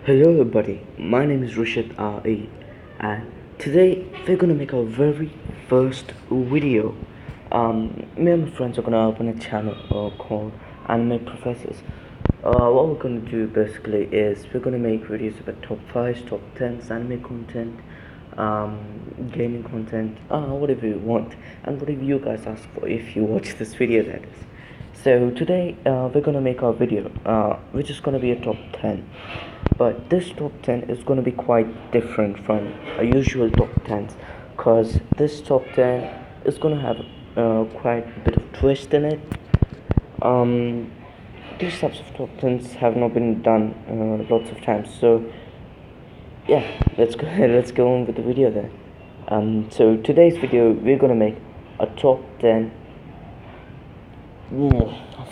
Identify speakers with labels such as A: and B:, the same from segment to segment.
A: Hello everybody, my name is Rishit R.E. and today we're gonna make our very first video. Me and my friends are gonna open a channel called Anime Professors. What we're gonna do basically is we're gonna make videos about top 5s, top 10s, anime content, gaming content, whatever you want, and whatever you guys ask for if you watch this video, that is. So today we're gonna make our video, which is gonna be a top 10. But this top 10 is going to be quite different from a usual top 10s, because this top 10 is going to have quite a bit of twist in it. These types of top 10s have not been done lots of times, so yeah, let's go let's go on with the video then. So today's video we're going to make a top 10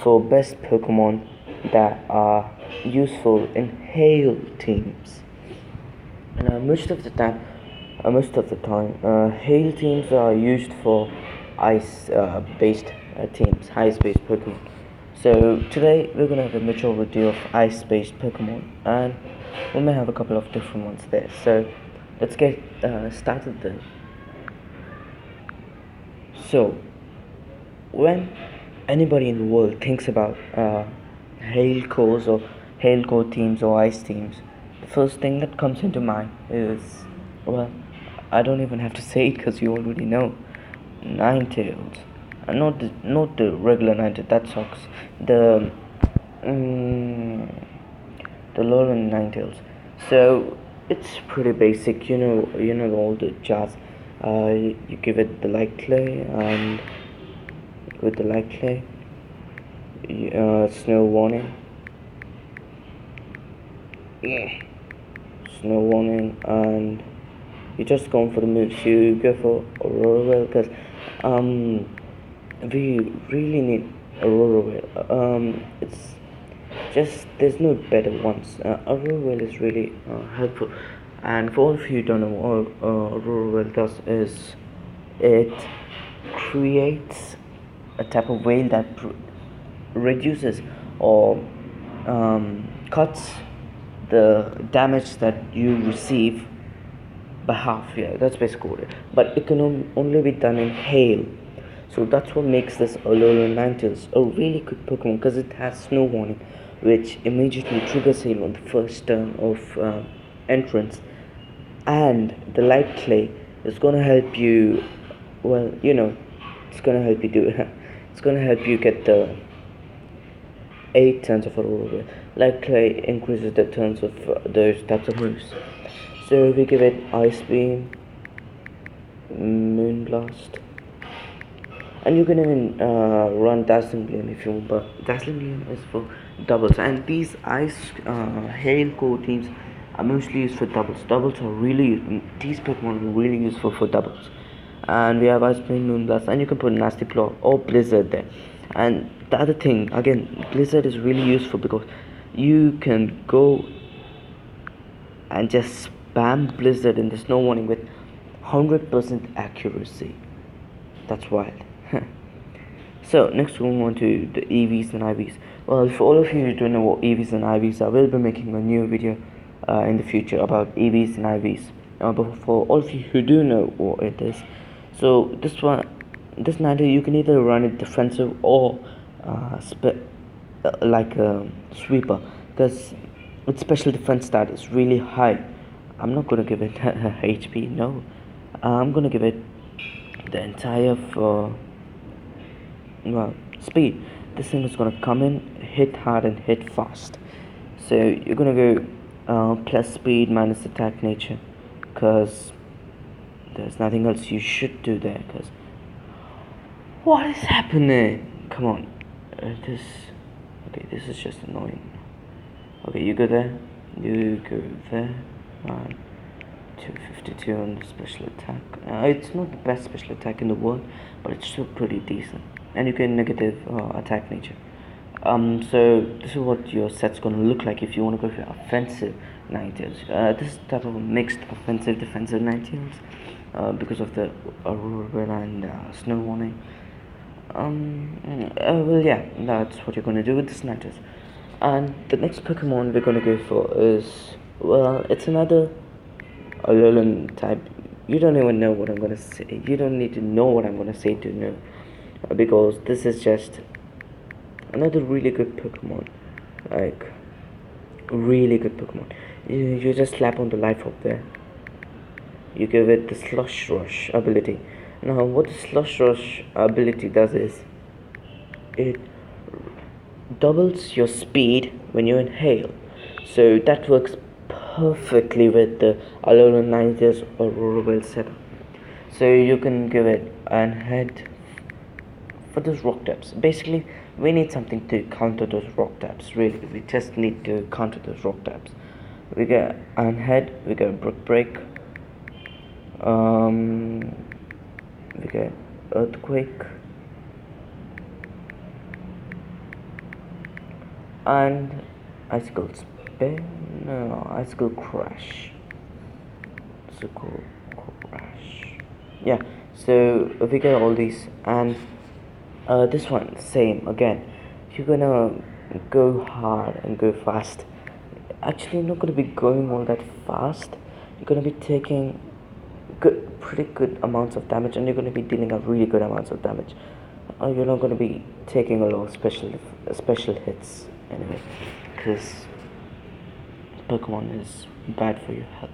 A: for best Pokemon that are useful in hail teams. And most of the time, hail teams are used for ice-based teams, ice-based Pokemon. So today we're gonna have a majority of ice-based Pokemon, and we may have a couple of different ones there. So let's get started then. So when anybody in the world thinks about hail cores or hail core teams or ice teams, the first thing that comes into mind is, well, I don't even have to say it because you already know, Ninetales. And not the regular Ninetales, that sucks. The Lowland Ninetales. So it's pretty basic, you know all the jazz. You give it the light clay, and with the light clay, snow warning, and you just go for the moves. You go for Aurora Whale because we really need Aurora Whale. It's just there's no better ones. Aurora Whale is really helpful, and for all of you who don't know what Aurora Whale does is it creates a type of whale that reduces or cuts the damage that you receive by half. Yeah, that's basically it. But it can only be done in hail. So that's what makes this Alolan Ninetales a really good Pokemon, because it has snow warning, which immediately triggers hail on the first turn of entrance. And the light clay is gonna help you, well, it's gonna help you do it's gonna help you get the 8 turns of Aurora. Light clay increases the turns of those types of moves. So we give it Ice Beam, Moonblast, and you can even run Dazzling Gleam if you want, but Dazzling Gleam is for doubles, and these ice hail core teams are mostly used for doubles. These Pokemon are really useful for doubles. And we have Ice Beam, Moonblast, and you can put Nasty Claw or Blizzard there. And the other thing, again, Blizzard is really useful because you can go and just spam Blizzard in the snow warning with 100% accuracy. That's wild. So next we move on to the EVs and IVs. Well, for all of you who don't know what EVs and IVs are, we'll be making a new video in the future about EVs and IVs. But for all of you who do know what it is, so this Ninetale, you can either run it defensive or like a sweeper, because its special defense stat is really high. I'm not gonna give it HP, no. I'm gonna give it the entire speed. This thing is gonna come in, hit hard and hit fast. So you're gonna go plus speed minus attack nature, because there's nothing else you should do there. Because what is happening? Come on, this is just annoying. Okay, you go there, you go there, 252 on the special attack. It's not the best special attack in the world, but it's still pretty decent. And you get negative attack nature. So this is what your set's gonna look like if you want to go for offensive Ninetales. This is type of mixed offensive defensive Ninetales because of the Aurora and snow warning. Well, yeah, that's what you're gonna do with this Ninetales. And the next Pokemon we're gonna go for is Well, it's another Alolan type. You don't even know what I'm gonna say. You don't need to know what I'm gonna say to know. Because this is just another really good Pokemon. Like, really good Pokemon. You just slap on the life up there. You give it the Slush Rush ability. Now, what the Slush Rush ability does is it doubles your speed when you inhale. So that works perfectly with the Alolan 90s or Rural setup. So you can give it and head for those rock taps. Basically, we need something to counter those rock taps. Really, we just need to counter those rock taps. We get Unhead, we get Brook Break, we get Earthquake, and Icicle Spin. No, Icicle Crash. Icicle Crash. Yeah. So we get all these, and this one same again. You're gonna go hard and go fast. Actually, you're not gonna be going all that fast. You're gonna be taking pretty good amounts of damage, and you're gonna be dealing out really good amounts of damage. You're not gonna be taking a lot of special hits anyway, because Pokemon is bad for your health.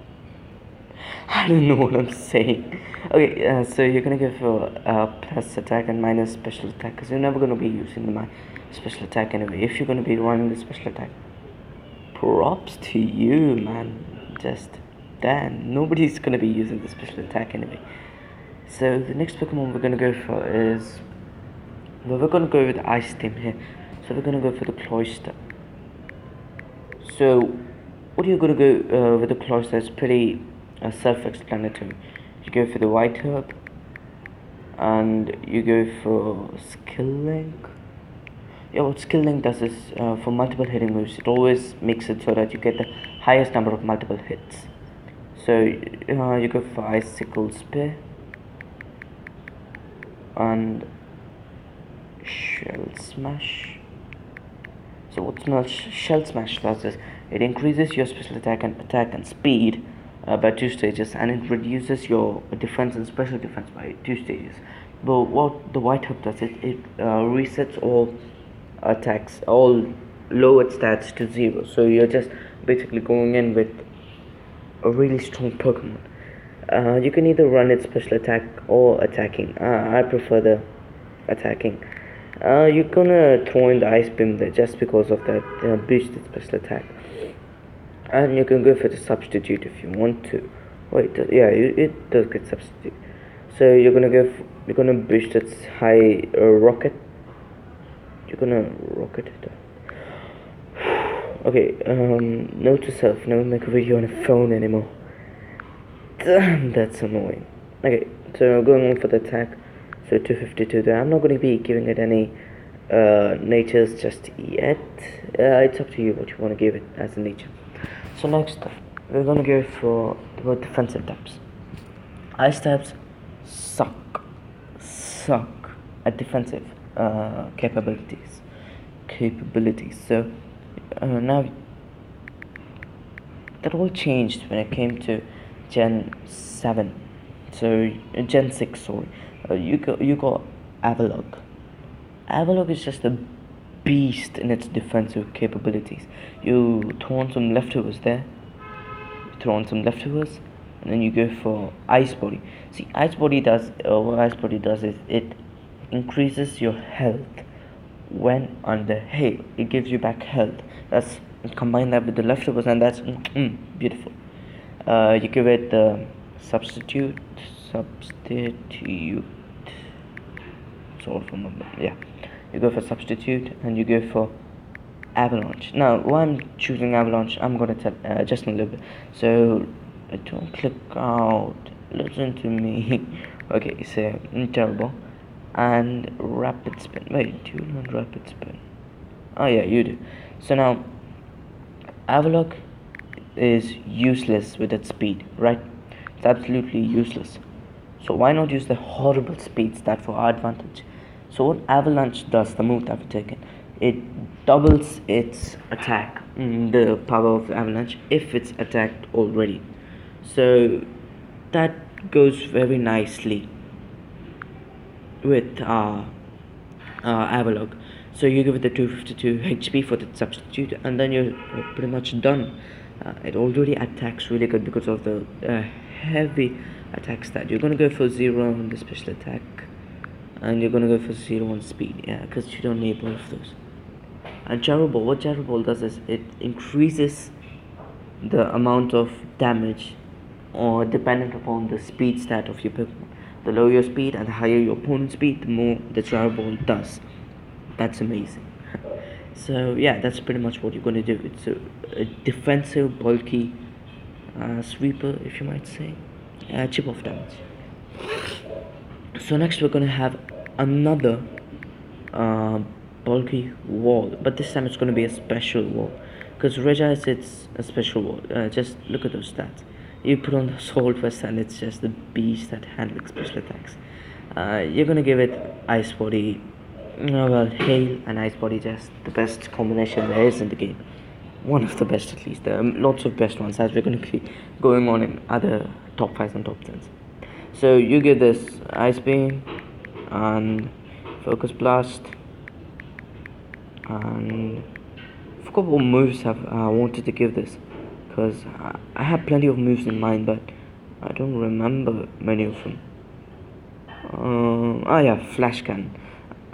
A: I don't know what I'm saying. Okay, so you're gonna give plus attack and minus special attack, because you're never gonna be using the special attack anyway. If you're gonna be running the special attack, props to you, man. Just damn, nobody's gonna be using the special attack anyway. So the next Pokemon we're gonna go for is, well, we're gonna go with the Ice Team here. So we're gonna go for the Cloyster. So what are you gonna go with the Cloyster? It's pretty self-explanatory. You go for the White Herb, and you go for Skill Link. Yeah, what Skill Link does is for multiple hitting moves, it always makes it so that you get the highest number of multiple hits. So you go for Icicle Spear and Shell Smash. So what Shell Smash does is it increases your special attack and speed by 2 stages, and it reduces your defense and special defense by 2 stages. But what the White Herb does is it resets all attacks, all lowered stats to 0. So you're just basically going in with a really strong Pokemon. You can either run its special attack or attacking. I prefer the attacking. You're gonna throw in the Ice Beam there just because of that boosted special attack. And you can go for the substitute if you want to. Wait, yeah, it does get substitute. So you're gonna boost its high rocket. You're gonna rocket it. Okay, note to self: never make a video on a phone anymore. Damn, that's annoying. Okay, so going on for the attack. So 252 there. I'm not gonna be giving it any natures just yet. It's up to you what you want to give it as a nature. So next we're gonna go for the defensive types. Ice types suck at defensive capabilities. So now that all changed when it came to Gen 7. So Gen 6, sorry. You got Avalok. Avalok is just a beast in its defensive capabilities. You throw on some leftovers there. And then you go for Ice Body. See, Ice Body does what Ice Body does is it increases your health when under hail. It gives you back health. That's combine that with the leftovers, and that's beautiful. You give it the substitute. Sort of, yeah. You go for substitute, and you go for Avalanche. Now, why I'm choosing Avalanche, I'm gonna tell just in a little bit. So don't click out. Listen to me. Okay, so terrible. And Rapid Spin. Wait, do you learn Rapid Spin? Oh yeah, you do. So now, Avalok is useless with its speed, right? It's absolutely useless. So why not use the horrible speeds that for our advantage? So what Avalanche does, the move that we've taken, it doubles its attack, the power of avalanche, if it's attacked already. So that goes very nicely with Avalok. So you give it the 252 HP for the substitute, and then you're pretty much done. It already attacks really good because of the heavy attack stat. You're gonna go for 0 on the special attack, and you're gonna go for 0 on speed, yeah, because you don't need both of those. And Gyro Ball, what Gyro Ball does is it increases the amount of damage or dependent upon the speed stat of your Pokemon. The lower your speed and the higher your opponent's speed, the more the Gyro Ball does. That's amazing. So yeah, that's pretty much what you're gonna do. It's a defensive, bulky sweeper, if you might say. Chip off damage. So next we're gonna have another bulky wall, but this time it's gonna be a special wall. Because Regis, it's a special wall. Just look at those stats. You put on the Assault Vest and it's just the beast at handling special attacks. You're gonna give it Ice Body. Well, Hail and Ice Body, just the best combination there is in the game. One of the best, at least. There are lots of best ones as we're going to be going on in other top 5s and top 10s. So you give this Ice Beam and Focus Blast, and I forgot what moves I wanted to give this, because I have plenty of moves in mind, but I don't remember many of them. Yeah, Flash Cannon.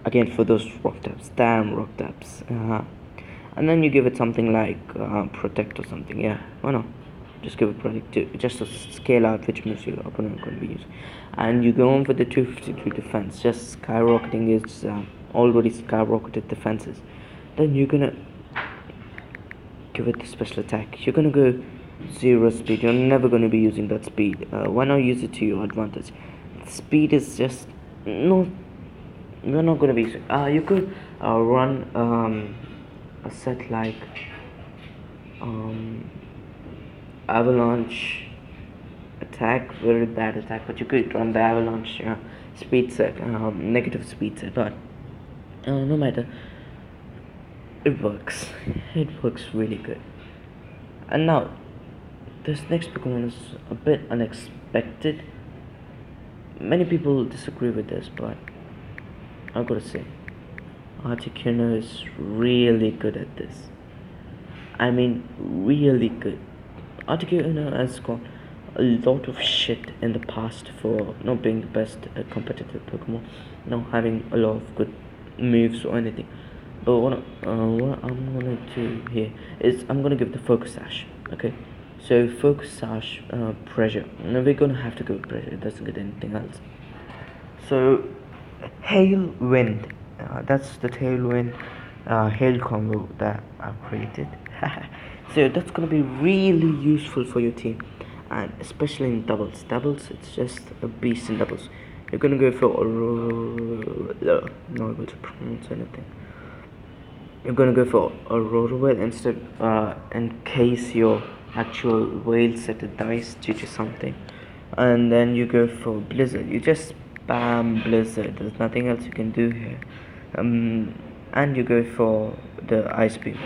A: Again, for those rock taps, damn rock taps. And then you give it something like Protect or something. Yeah, why not? Just give it Protect just to scale out which moves your opponent going to be using. And you go on for the 253 defense, just skyrocketing its already skyrocketed defenses. Then you're gonna give it the special attack. You're gonna go 0 speed. You're never gonna be using that speed. Why not use it to your advantage? Speed is just no. You're not gonna be. You could run a set like avalanche attack, very bad attack, but you could run the avalanche speed set, negative speed set, but no matter, it works. It works really good. And now, this next Pokemon is a bit unexpected. Many people disagree with this, but I gotta say, Articuno is really good at this. I mean, really good. Articuno has got a lot of shit in the past for not being the best competitive Pokemon, not having a lot of good moves or anything. But what I'm gonna do here is I'm gonna give the Focus Sash. Okay, so Focus Sash, pressure. Now we're gonna have to go with pressure. It doesn't get anything else. So Hail Wind. That's the Tailwind Hail combo that I've created. So that's gonna be really useful for your team, and especially in doubles. Doubles, it's just a beast in doubles. You're gonna go for not able to pronounce anything. You're gonna go for Aurora Whale instead, in case your actual whale set a dice due to something, and then you go for Blizzard. You just spam Blizzard. There's nothing else you can do here. And you go for the Ice Beam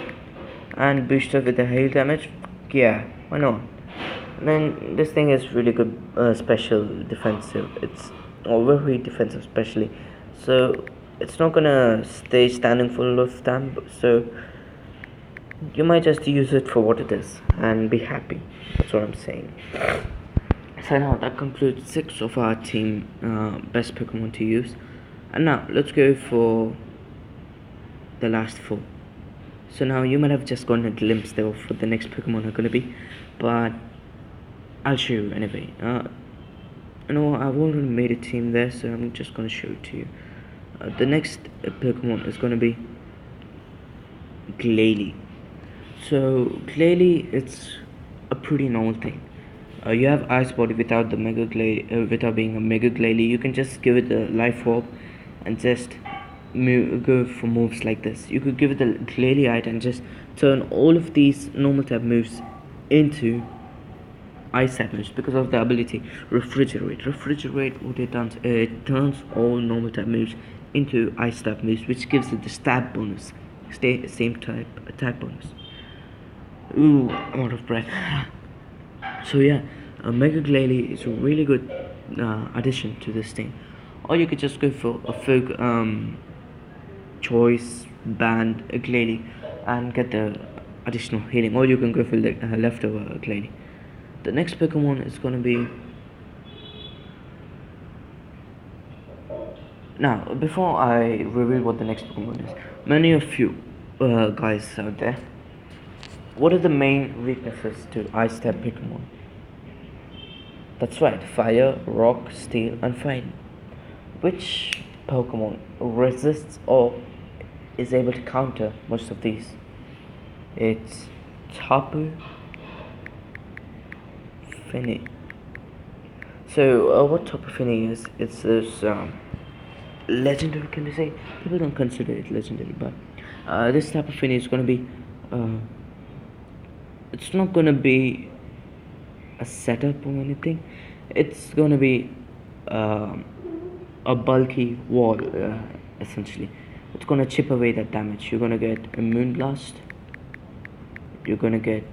A: and boost up with the hail damage. Yeah, why not? And then this thing is really good, special defensive. It's very defensive, especially. So it's not gonna stay standing for a lot of time. So you might just use it for what it is and be happy. That's what I'm saying. So now that concludes 6 of our team best Pokemon to use. And now let's go for the last 4. So now you might have just gotten a glimpse there of what the next Pokemon are gonna be, but I'll show you anyway. I've already made a team there, so I'm just gonna show it to you. The next Pokemon is gonna be Glalie. So Glalie, it's a pretty normal thing. You have Ice Body without the Mega Glalie, without being a Mega Glalie. You can just give it a Life Orb and just go for moves like this. You could give it the Glalie and just turn all of these normal type moves into Ice type moves because of the ability Refrigerate. Refrigerate, what it does, it turns all normal type moves into Ice type moves, which gives it the stab bonus same type attack bonus. Ooh, I'm out of breath. So yeah, Mega Glalie is a really good addition to this team. Or you could just go for a folk choice band Glalie and get the additional healing. Or you can go for leftover Glalie. The next Pokemon is gonna be. Now, before I reveal what the next Pokemon is, many of you guys out there, what are the main weaknesses to Ice type Pokemon? That's right, fire, rock, steel, and fighting. Which Pokemon resists or is able to counter most of these? It's Tapu Fini. So, what Tapu Fini is? It's this legendary, can we say? People don't consider it legendary, but this Tapu Fini is gonna be. It's not gonna be a setup or anything. It's gonna be a bulky wall, essentially. It's gonna chip away that damage. You're gonna get Immune Blast. You're gonna get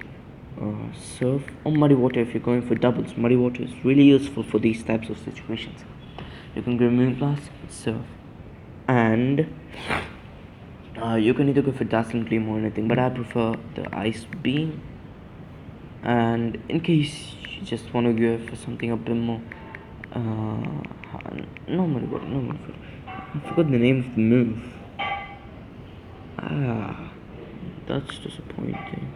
A: Surf or Muddy Water if you're going for doubles. Muddy Water is really useful for these types of situations. You can go Immune Blast, Surf, and you can either go for Dazzling Gleam or anything, but I prefer the Ice Beam. And in case you just want to go for something a bit more normally what I forgot the name of the move. That's disappointing.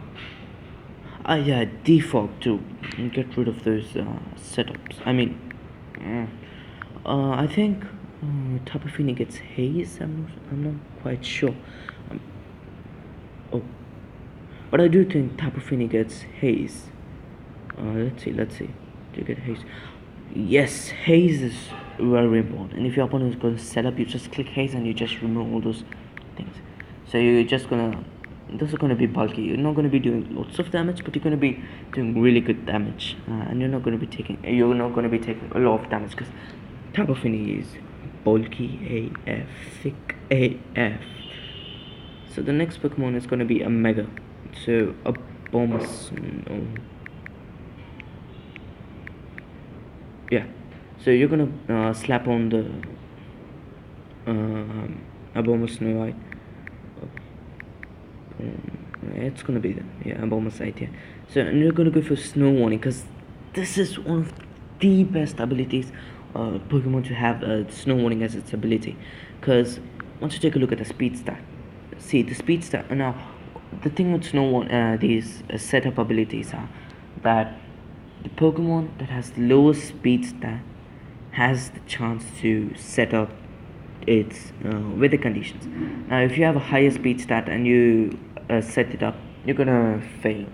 A: Yeah, defog to get rid of those setups. I mean, I think Tapu Fini gets Haze. I'm not quite sure. Oh, but I do think Tapu Fini gets Haze. Let's see. Do you get Haze? Yes, Haze is very important. And if your opponent is going to set up, you just click Haze and you just remove all those things. So you're just gonna. Those are gonna be bulky. You're not gonna be doing lots of damage, but you're gonna be doing really good damage. And you're not gonna be taking. You're not gonna be taking a lot of damage because Tapu Fini is bulky AF, thick AF. So the next Pokemon is gonna be a Mega. So a Bombus. Yeah. So you're gonna slap on the a Bombus Snow White. It's gonna be I'm almost right here. So and you're gonna go for Snow Warning because this is one of the best abilities Pokemon to have Snow Warning as its ability. Because once you take a look at the speed stat, see the speed stat. Now the thing with these setup abilities are that the Pokemon that has the lowest speed stat has the chance to set up its weather conditions. Now if you have a higher speed stat and you set it up, you're gonna fail.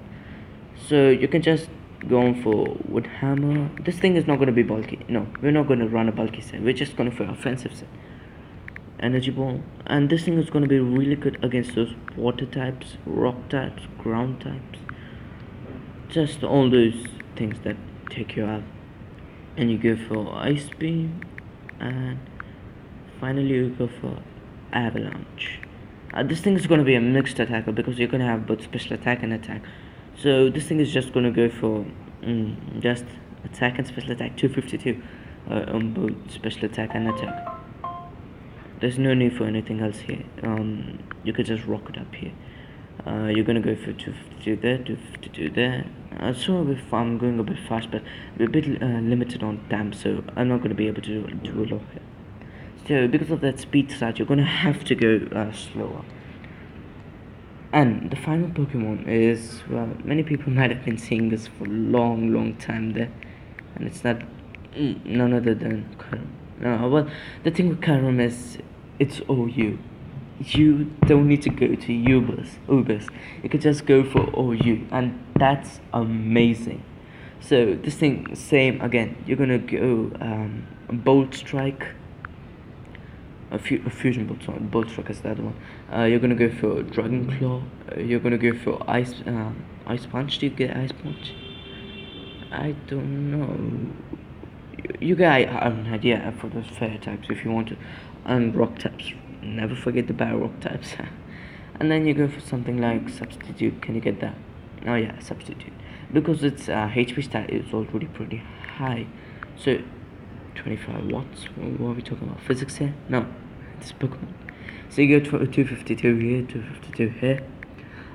A: So you can just go on for Wood Hammer. This thing is not gonna be bulky. No, we're not gonna run a bulky set. We're just gonna for offensive set. Energy Ball, and this thing is gonna be really good against those water types, rock types, ground types. Just all those things that take you out. And you go for Ice Beam, and finally you go for Avalanche. This thing is going to be a mixed attacker because you're going to have both special attack and attack. So this thing is just going to go for just attack and special attack 252 on both special attack and attack. There's no need for anything else here. You could just rock it up here. You're going to go for 252 there, 252 there. So if I'm going a bit fast, but we're a bit limited on time, so I'm not going to be able to do a lot here. So because of that speed stat, you're gonna have to go slower. And the final Pokemon is, well, many people might have been seeing this for a long time there, and it's not none other than Kyurem. Well, the thing with Kyurem is it's OU. You don't need to go to Ubers. You could just go for OU, and that's amazing. So this thing, same again. You're gonna go Bolt Strike. A fusion bolt strike is the other one. You're gonna go for Dragon Claw. You're gonna go for Ice Punch. Do you get Ice Punch? I don't know. You get an idea for those fire types if you want to, and rock types. Never forget the bad rock types. and then you go for something like substitute. Can you get that? Oh yeah, substitute, because its HP stat is already pretty high. So 25 watts. What are we talking about? Physics here? No, it's Pokemon. So you go to 252 here, 252 here,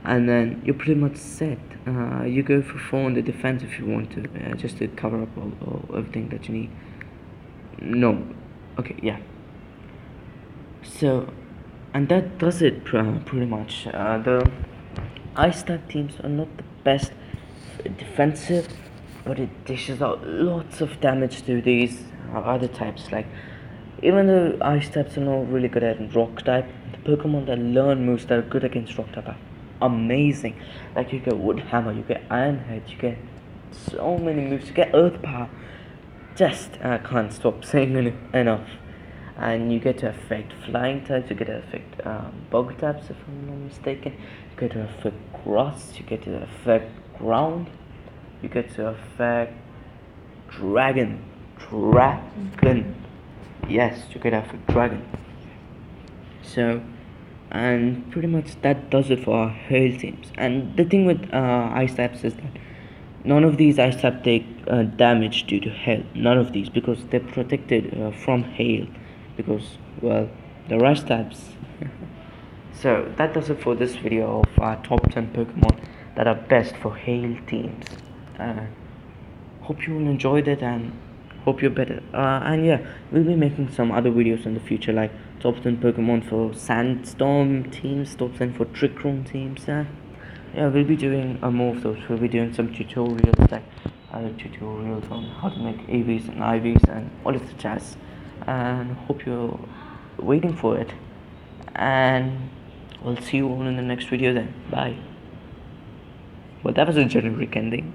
A: and then you're pretty much set. You go for 4 on the defense if you want to, just to cover up all everything that you need. No, okay, yeah. So, and that does it pretty much. The ice type teams are not the best defensive, but it dishes out lots of damage to these other types. Like, even though ice types are not really good at rock type, the Pokemon that learn moves that are good against rock type are amazing. Like, you get Wood Hammer, you get Iron Head, you get so many moves, you get Earth Power. Just can't stop saying enough. And you get to affect flying types, you get to affect bug types if I'm not mistaken, you get to affect grass, you get to affect ground, you get to affect dragon. Yes, you get to affect dragon. So, and pretty much that does it for our hail teams. And the thing with ice types is that none of these ice types take damage due to hail. None of these, because they're protected from hail. Because, well, the ice types. So that does it for this video of our top 10 Pokemon that are best for hail teams. Hope you all enjoyed it and hope you're better. And yeah, we'll be making some other videos in the future, like top 10 Pokemon for Sandstorm teams, top 10 for Trick Room teams. Yeah, we'll be doing more of those. We'll be doing some tutorials, like other tutorials on how to make AVs and IVs and all of the jazz. And hope you're waiting for it. And I'll see you all in the next video then. Bye. Well, that was a generic ending.